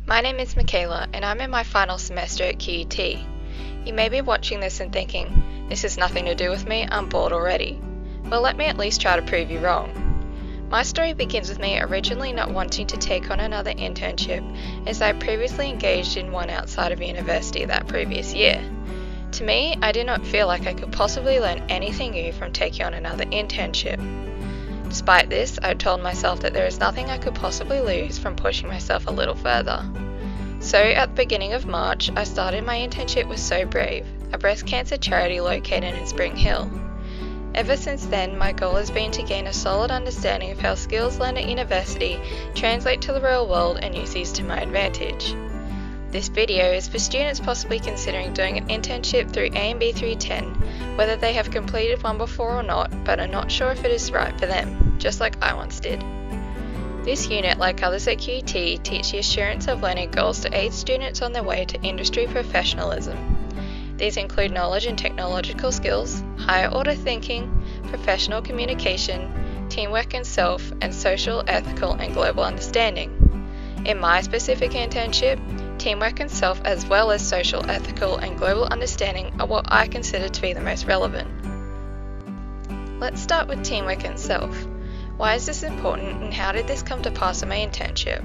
My name is Mikayla and I'm in my final semester at QUT. You may be watching this and thinking, this has nothing to do with me, I'm bored already. Well, let me at least try to prove you wrong. My story begins with me originally not wanting to take on another internship, as I previously engaged in one outside of university that previous year. To me, I did not feel like I could possibly learn anything new from taking on another internship. Despite this, I told myself that there is nothing I could possibly lose from pushing myself a little further. So at the beginning of March, I started my internship with So Brave, a breast cancer charity located in Spring Hill. Ever since then, my goal has been to gain a solid understanding of how skills learned at university translate to the real world and use these to my advantage. This video is for students possibly considering doing an internship through AMB310, whether they have completed one before or not, but are not sure if it is right for them, just like I once did. This unit, like others at QUT, teach the assurance of learning goals to aid students on their way to industry professionalism. These include knowledge and technological skills, higher order thinking, professional communication, teamwork and self, and social, ethical, and global understanding. In my specific internship, teamwork and self as well as social, ethical, and global understanding are what I consider to be the most relevant. Let's start with teamwork and self. Why is this important and how did this come to pass in my internship?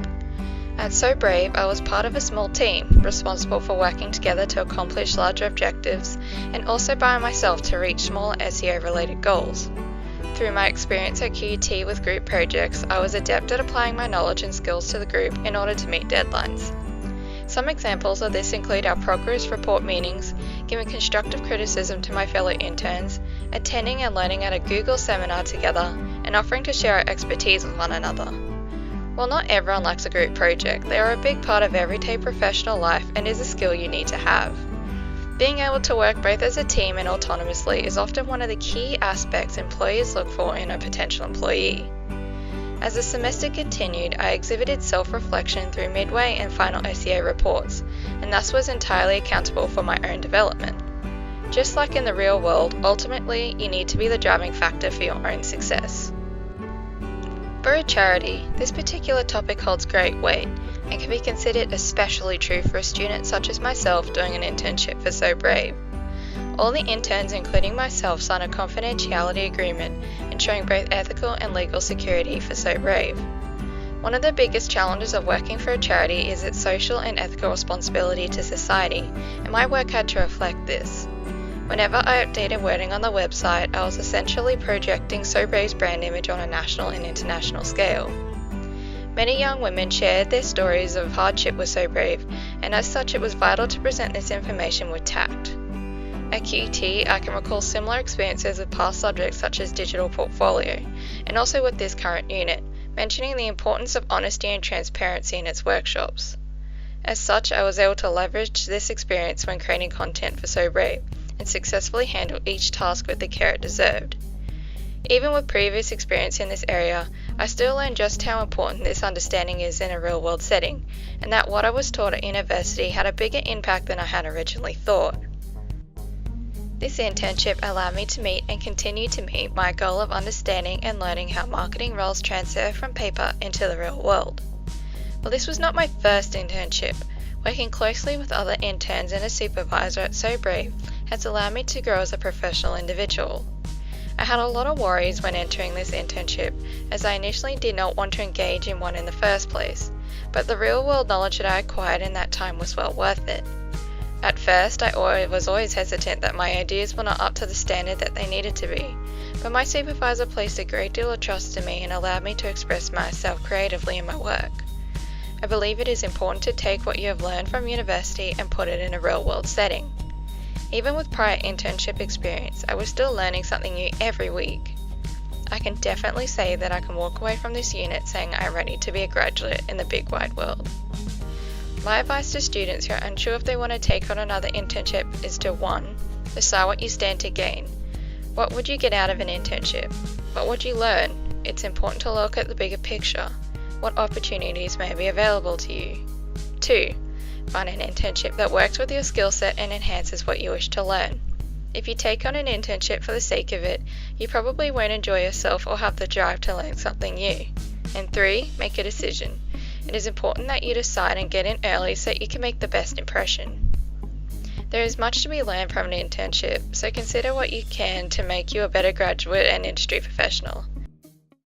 At So Brave, I was part of a small team, responsible for working together to accomplish larger objectives, and also by myself to reach smaller SEO-related goals. Through my experience at QUT with group projects, I was adept at applying my knowledge and skills to the group in order to meet deadlines. Some examples of this include our progress report meetings, giving constructive criticism to my fellow interns, attending and learning at a Google seminar together, and offering to share our expertise with one another. While not everyone likes a group project, they are a big part of everyday professional life and is a skill you need to have. Being able to work both as a team and autonomously is often one of the key aspects employers look for in a potential employee. As the semester continued, I exhibited self-reflection through midway and final SEO reports, and thus was entirely accountable for my own development. Just like in the real world, ultimately you need to be the driving factor for your own success. For a charity, this particular topic holds great weight and can be considered especially true for a student such as myself doing an internship for So Brave. All the interns, including myself, sign a confidentiality agreement ensuring both ethical and legal security for So Brave. One of the biggest challenges of working for a charity is its social and ethical responsibility to society, and my work had to reflect this. Whenever I updated wording on the website, I was essentially projecting So Brave's brand image on a national and international scale. Many young women shared their stories of hardship with So Brave, and as such it was vital to present this information with tact. At QUT, I can recall similar experiences with past subjects such as digital portfolio, and also with this current unit, mentioning the importance of honesty and transparency in its workshops. As such, I was able to leverage this experience when creating content for So Brave, and successfully handle each task with the care it deserved. Even with previous experience in this area, I still learned just how important this understanding is in a real-world setting, and that what I was taught at university had a bigger impact than I had originally thought. This internship allowed me to meet and continue to meet my goal of understanding and learning how marketing roles transfer from paper into the real world. Well, this was not my first internship. Working closely with other interns and a supervisor at So Brave has allowed me to grow as a professional individual. I had a lot of worries when entering this internship, as I initially did not want to engage in one in the first place, but the real world knowledge that I acquired in that time was well worth it. At first, I was always hesitant that my ideas were not up to the standard that they needed to be, but my supervisor placed a great deal of trust in me and allowed me to express myself creatively in my work. I believe it is important to take what you have learned from university and put it in a real-world setting. Even with prior internship experience, I was still learning something new every week. I can definitely say that I can walk away from this unit saying I am ready to be a graduate in the big wide world. My advice to students who are unsure if they want to take on another internship is to 1. Decide what you stand to gain. What would you get out of an internship? What would you learn? It's important to look at the bigger picture. What opportunities may be available to you? 2. Find an internship that works with your skill set and enhances what you wish to learn. If you take on an internship for the sake of it, you probably won't enjoy yourself or have the drive to learn something new. And 3. Make a decision. It is important that you decide and get in early so that you can make the best impression. There is much to be learned from an internship, so consider what you can to make you a better graduate and industry professional.